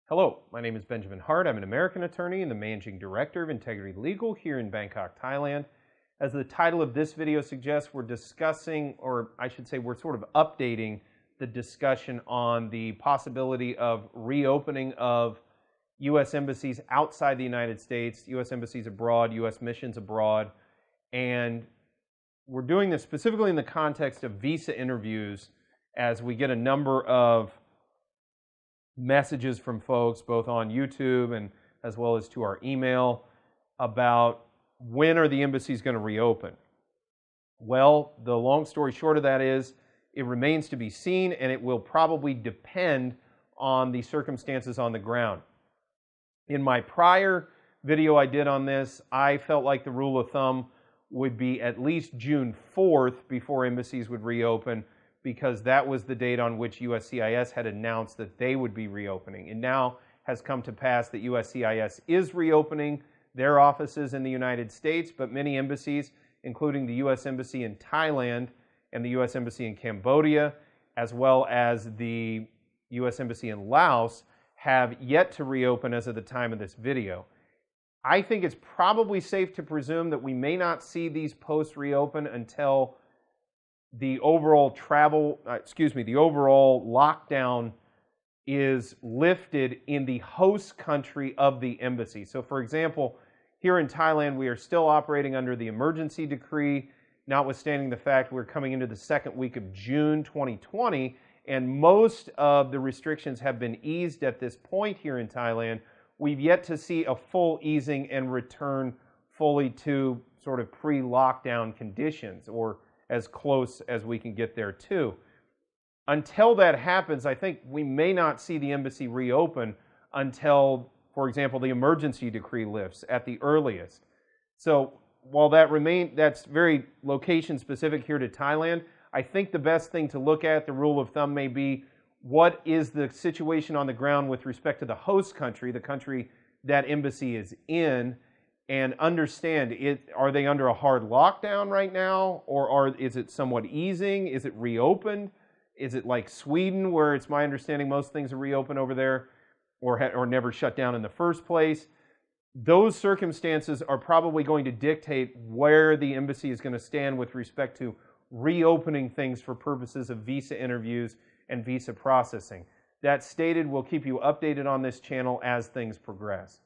Hello, my name is Benjamin Hart. I'm an American attorney and the Managing Director of Integrity Legal here in Bangkok, Thailand. As the title of this video suggests, we're discussing, or I should say we're sort of updating the discussion on the possibility of reopening of U.S. embassies outside the United States, U.S. embassies abroad, U.S. missions abroad, and we're doing this specifically in the context of visa interviews as we get a number of messages from folks both on YouTube and as well as to our email about when are the embassies going to reopen. Well, the long story short of that is it remains to be seen, and it will probably depend on the circumstances on the ground. In my prior video I did on this, I felt like the rule of thumb would be at least June 4th before embassies would reopen, because that was the date on which USCIS had announced that they would be reopening. It now has come to pass that USCIS is reopening their offices in the United States, but many embassies, including the U.S. Embassy in Thailand and the U.S. Embassy in Cambodia, as well as the U.S. Embassy in Laos, have yet to reopen as of the time of this video. I think it's probably safe to presume that we may not see these posts reopen until the overall the overall lockdown is lifted in the host country of the embassy. So for example, here in Thailand, we are still operating under the emergency decree, notwithstanding the fact we're coming into the second week of June 2020, and most of the restrictions have been eased at this point here in Thailand. We've yet to see a full easing and return fully to sort of pre-lockdown conditions, or as close as we can get there too. Until that happens, I think we may not see the embassy reopen until, for example, the emergency decree lifts at the earliest. So while that's very location specific here to Thailand, I think the best thing to look at, the rule of thumb may be, what is the situation on the ground with respect to the host country, the country that embassy is in, and understand, are they under a hard lockdown right now, or is it somewhat easing? Is it reopened? Is it like Sweden, where it's my understanding most things are reopened over there, or never shut down in the first place? Those circumstances are probably going to dictate where the embassy is going to stand with respect to reopening things for purposes of visa interviews and visa processing. That stated, we'll keep you updated on this channel as things progress.